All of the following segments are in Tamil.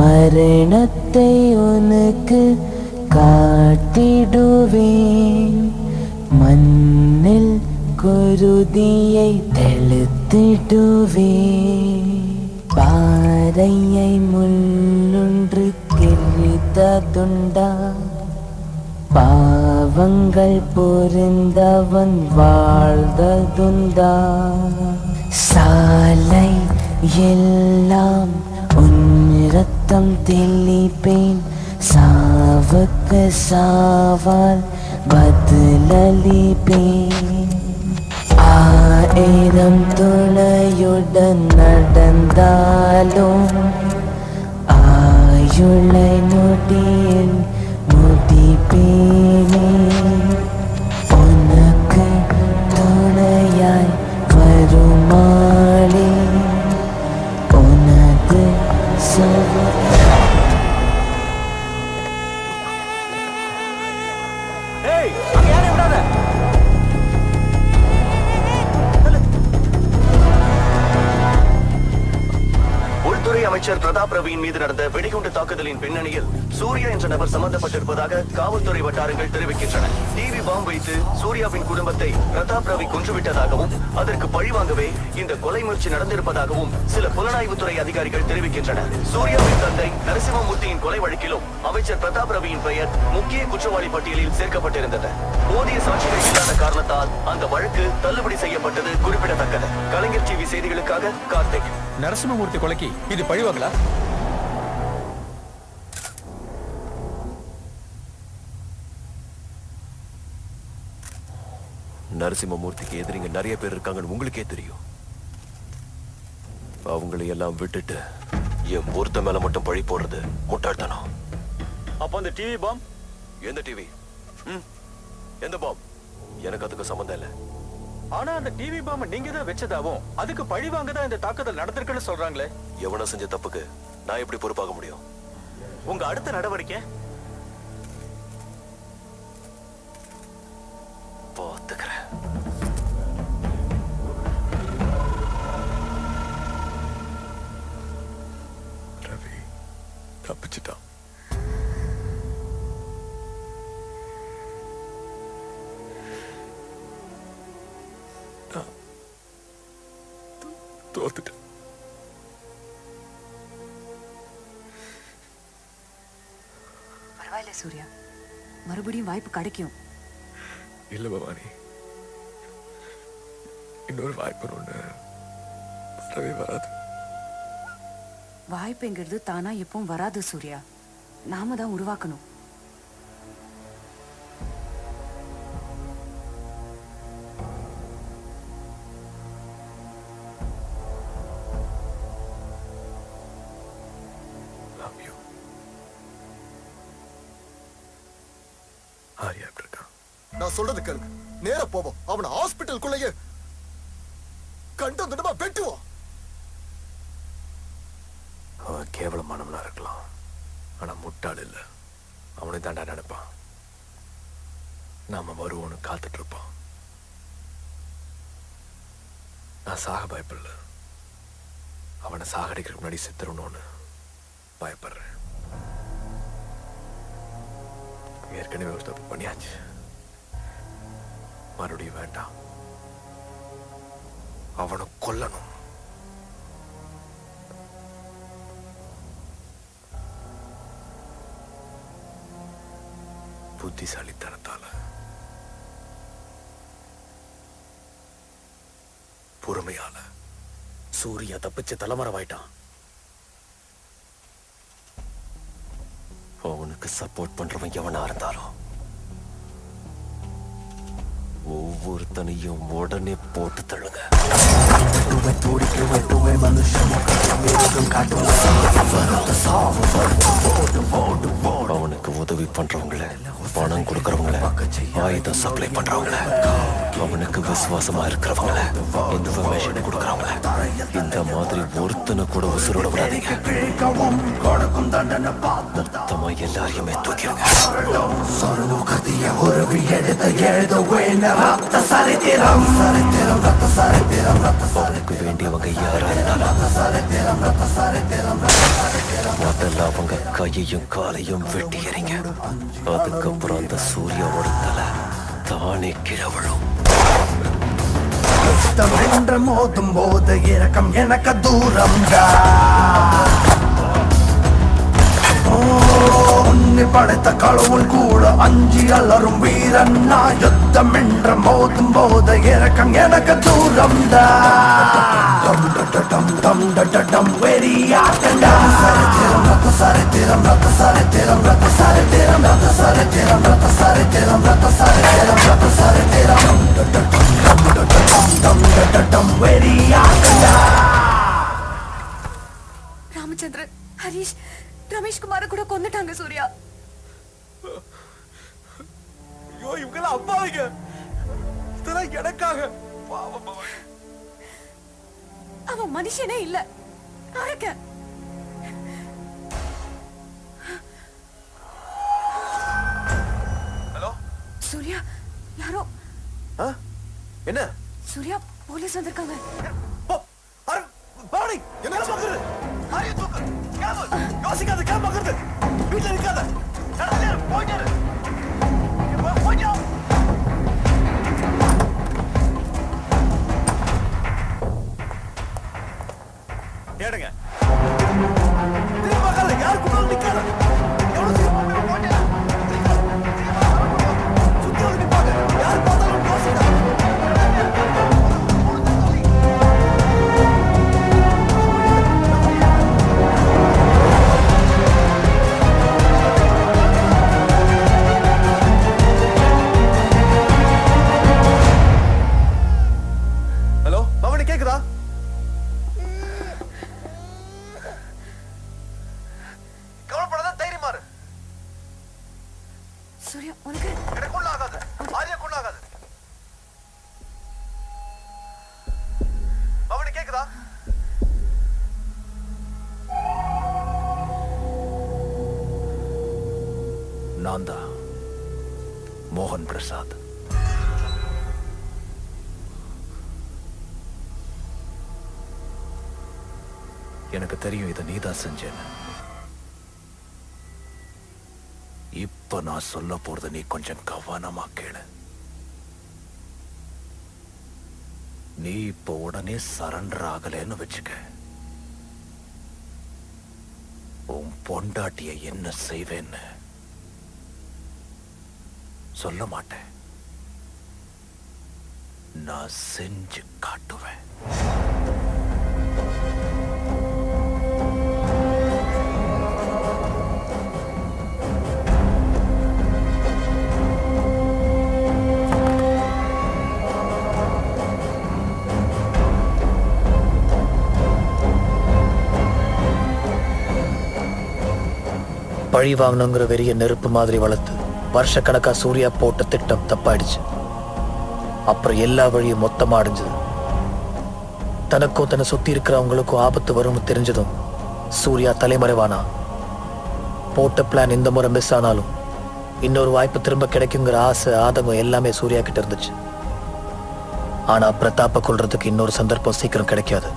மரணத்தை உனக்கு காட்டிடுவேன், மண்ணில் குருதியை தெளித்திடுவேன். பாறையை முள்ளொன்று கிழித்ததுண்டா, பாவங்கள் புரிந்தவன் வாழ்ந்ததுண்டா. சாலை எல்லாம் உன் ரத்தம் தெளிப்பேன், சாவுக்கு சாவால் பதிலளிப்பேன். ஆயிரம் துணையுடன் நடந்தாலும் ஆயுளை நொடியில் முடிப்பேனே. உனக்கு துணையாய் வருமாளே உனது உள்துறை அமைச்சர் பிரதாப் ரவியின் மீது நடந்த வெடிகுண்டு தாக்குதலின் பின்னணியில் சூர்யா என்ற நபர் சம்பந்தப்பட்டிருப்பதாக காவல்துறை வட்டாரங்கள் தெரிவிக்கின்றன. டிவி பாம்பு வைத்து சூர்யாவின் குடும்பத்தை பிரதாப் ரவி கொன்றுவிட்டதாகவும் அதற்கு பழிவாங்கவே இந்த கொலை முயற்சி நடந்திருப்பதாகவும் சில புலனாய்வுத்துறை அதிகாரிகள் தெரிவிக்கின்றனர். சூர்யாவின் தந்தை நரசிம்மமூர்த்தியின் கொலை வழக்கிலும் அமைச்சர் பிரதாப் ரவியின் பெயர் முக்கிய குற்றவாளி பட்டியலில் சேர்க்கப்பட்டிருந்தது. போதிய சாட்சிகள் இல்லாத காரணத்தால் அந்த வழக்கு தள்ளுபடி செய்யப்பட்டது குறிப்பிடத்தக்கது. கலைஞர் டிவி செய்திகளுக்காக கார்த்திக். நரசிம்மமூர்த்தி கொலைக்கு இது பழிவாங்களா? நரசிம்மமூர்த்திக்கு எதிரிங்க நிறைய பேர் இருக்காங்கன்னு உங்களுக்கே தெரியும். அவங்களை எல்லாம் விட்டுட்டு என் ஒருத்த மேல மட்டும் பழி போடுறது முட்டாள்தனம். அப்ப அந்த டிவி பாம்? எந்த டிவி? எந்த பாம்? எனக்கு அதுக்கு சம்பந்தம் இல்லை. ஆனா அந்த டிவி பாம்பை நீங்க தான் வச்சதாவும் அதுக்கு பழி வாங்க தான் இந்த தாக்குதல் நடந்திருக்குன்னு சொல்றாங்களே. எவன செஞ்ச தப்புக்கு நான் எப்படி பொறுப்பாக முடியும்? உங்க அடுத்த நடவடிக்கை பார்த்துக்கிறேன். ரவி தப்பிச்சுட்டான். தோத்துட்டேன். பரவாயில்ல சூர்யா, மறுபடியும் வாய்ப்பு கிடைக்கும். இல்ல பவானி, இன்னொரு வாய்ப்பு ஒண்ணு வரவே வராது. வாய்ப்புங்கிறது தானா எப்பவும் வராது சூர்யா, நாம தான் உருவாக்கணும். நான் சொல்றது கேளுங்க, நேர போவோம், அவனை ஹாஸ்பிட்டலுக்குள்ளேயே கண்டதுமா வெட்டுவோம். அவன் கேவலமானவனா இருக்கலாம், ஆனா முட்டாள் இல்ல. அவனை தாண்டா நினைப்பான். நாம வருவோன்னு காத்துட்டு இருப்பான். நான் சாக பயப்படல, அவனை சாகடிக்கிறதுக்கு முன்னாடி செத்துறணும்னு பயப்படுறேன். ஏற்கனவே ஒரு தப்பு பண்ணியாச்சு, மறுபடியும் வேண்டாம். அவனை கொல்லணும். புத்திசாலித்தனத்தால, பொறுமையால. சூர்யா தப்பிச்சு தலைமறைவாயிட்டான். அவனுக்கு சப்போர்ட் பண்றவன் எவனா இருந்தாலும் ஒவ்வொருத்தனையும் உடனே போட்டு தள்ளுங்க. அவனுக்கு உதவி பண்றவங்கள, பணம் கொடுக்கறவங்கள, ஆயுதம் சப்ளை பண்றவங்கள, அவனுக்கு விசுவாசமா இருக்கிறவங்கள, இன்ஃபர்மேஷன் கொடுக்கறவங்கள, இந்த மாதிரி ஒருத்தனை கூட உசுரோட விடாதீங்க. மொத்தமா எல்லாரையுமே தூக்கிடுங்க. அவனுக்கு வேண்டியவங்க யாரா இருந்தாலும் முதல்ல முதல்ல அவங்க கையையும் காலையும் வெட்டி எறிங்க. அதுக்கப்புறம் அந்த சூர்யாவோட தலை தானே கிழவழும். என்று மோதும் போது இறக்கம் எனக்கு தூரம்டா. உன்னை படைத்த கடவுள் கூட அஞ்சி அலரும் வீரன் நான். யுத்தம் என்று மோதும் போது இறக்கம் எனக்கு தூரம்டா. வெறியாட்டண்டா. சரித்திரம் ரத்த சரித்திரம் ரத்த சரித்திரம் ரத்த சரித்திரம் ரத்த சரித்திரம் ரத்த சரித்திரம் ரத்த சரித்திரம் ரத்த சரித்திரம் வெறியாட்டண்டா. ராமச்சந்திரன், ஹரிஷ், ரமேஷ் குமார கூட கொன்னுட்டாங்க சூர்யா. ஐயோ, இவங்கெல்லாம் அப்பாவிங்க. இதெல்லாம் எனக்காக. அவன் மனுஷனே இல்ல, அரக்க. ஹலோ சூர்யா, யாரோ. என்ன? சூர்யா, போலீஸ் வந்திருக்காங்க. என்ன பாக்குறது? யோசிக்காத, கேம் பாக்குறது. வீட்டுல இருக்காத. போயிட்டு ஏடுங்க. யார் கூட நிக்காத. எவ்வளவு சீக்கிரம் போயிட்டு சுத்தி வந்து நிப்பாங்க. யார் பார்த்தாலும் யோசிக்காத. ஹலோ பவனி, கேக்குதா? கவலைப்படாத, தைரியமா இரு. சூர்யா, உனக்கு எனக்கு ஒண்ணும் ஆகாது. ஆரியாக்கு ஒண்ணும் ஆகாது. பவனி, கேக்குதா? நான் தான் மோகன் பிரசாத். எனக்கு தெரியும் இதை நீதான் செஞ்சேன்னு. இப்ப நான் சொல்ல போறது நீ கொஞ்சம் கவனமா கேளு. நீ இப்ப உடனே சரண்டர் ஆகலன்னு வச்சுக்க, உன் பொண்டாட்டிய என்ன செய்வேன்னு சொல்ல மாட்டேன். நான் செஞ்சு காட்டுவேன். பழி வாங்கணுங்கிற வெறிய நெருப்பு மாதிரி வளர்த்து வருஷக்கணக்கா சூர்யா போட்ட திட்டம் தப்பாயிடுச்சு. அப்புறம் எல்லா வழியும் மொத்தமா அடைஞ்சது. தனக்கும் தன்னை சுத்தி இருக்கிறவங்களுக்கும் ஆபத்து வரும்னு தெரிஞ்சதும் சூர்யா தலைமறைவானா. போட்ட பிளான் இந்த முறை மிஸ் ஆனாலும் இன்னொரு வாய்ப்பு திரும்ப கிடைக்குங்கிற ஆசை, ஆதங்கம் எல்லாமே சூர்யா கிட்ட இருந்துச்சு. ஆனா பிரதாப்ப கொள்றதுக்கு இன்னொரு சந்தர்ப்பம் சீக்கிரம் கிடைக்காது.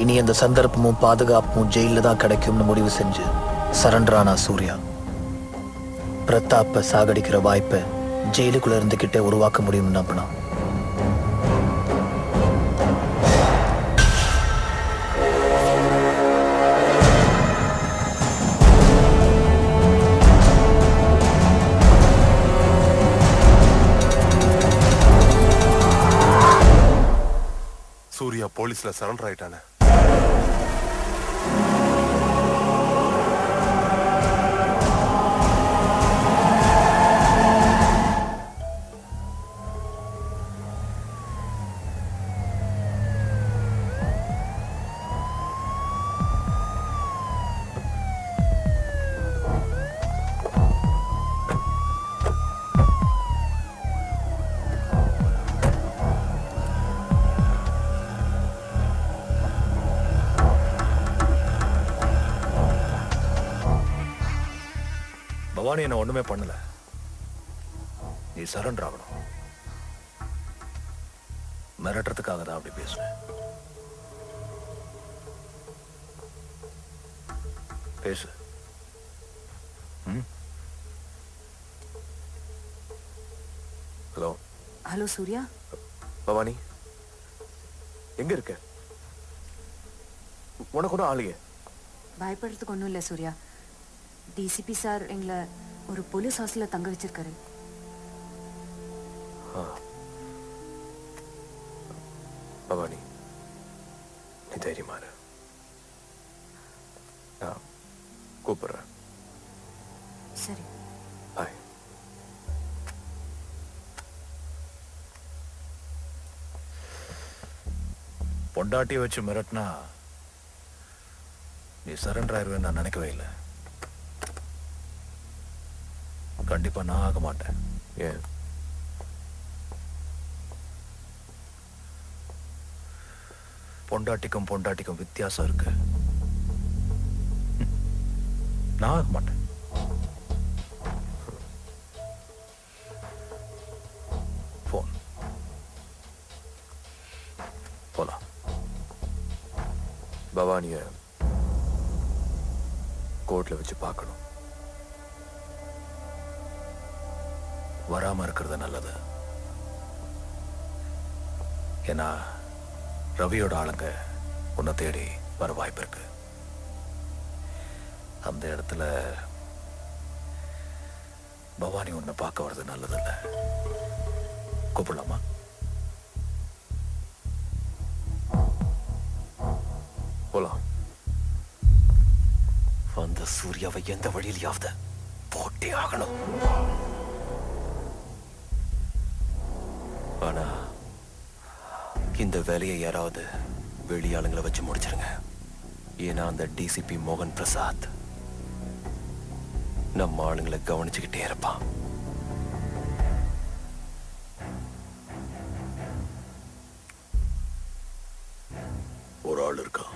இனி அந்த சந்தர்ப்பமும் பாதுகாப்பும் ஜெயில தான் கிடைக்கும்னு முடிவு செஞ்சு சரண்டர் ஆனா சூர்யா. பிரதாப்ப சாகடிக்கிற வாய்ப்பை ஜெயிலுக்குள்ள இருந்துகிட்டே உருவாக்க முடியும்னு நம்பினான். சூர்யா போலீஸ்ல சரண்டர் ஆயிட்டானே. பவானி என்ன ஒண்ணுமே பண்ணல. நீ சரண்டர் ஆகணும். மிரட்டுறதுக்காக தான் அப்படி பேசுனேன். பேசு. ஹலோ ஹலோ சூர்யா, பவானி எங்க இருக்க? உனக்கு ஒன்றும் ஆளையே? பயப்படுறதுக்கு ஒன்றும் இல்லை சூர்யா. டிசிபி சார் எங்களை ஒரு போலீஸ் ஹாஸ்டல்ல தங்க வச்சிருக்காரு. பவானி நீ தைரியமா இரு. நான் கூப்பிடுறேன். சரி. பாய். பொண்டாட்டியை வச்சு மிரட்டினா நீ சரண்டர் ஆயிருவேன்னு நான் நினைக்கவே இல்லை. கண்டிப்பா நான் ஆக மாட்டேன். ஏன்? பொண்டாட்டிக்கும் வித்தியாசம் இருக்கு. நான் ஆக மாட்டேன். போன் போலாம். பவானிய கோர்ட்ல வச்சு பார்க்கணும். வராம இருக்கிறது நல்லது. ஏன்னா ரவியோட ஆளுங்க உன்னை தேடி வர வாய்ப்பு இருக்கு. அந்த இடத்துல பவானி உன்னை பார்க்க வர்றது நல்லதில்ல. கூப்பிடலாமா? போலாம். அந்த சூர்யாவை எந்த வழியிலாவது போட்டே ஆகணும். ஆனா இந்த வேலையை யாராவது வெளியாளுங்களை வச்சு முடிச்சிருங்க. ஏன்னா அந்த டிசிபி மோகன் பிரசாத் நம்ம ஆளுங்களை கவனிச்சுக்கிட்டே இருப்பான். ஒரு ஆள் இருக்கான்.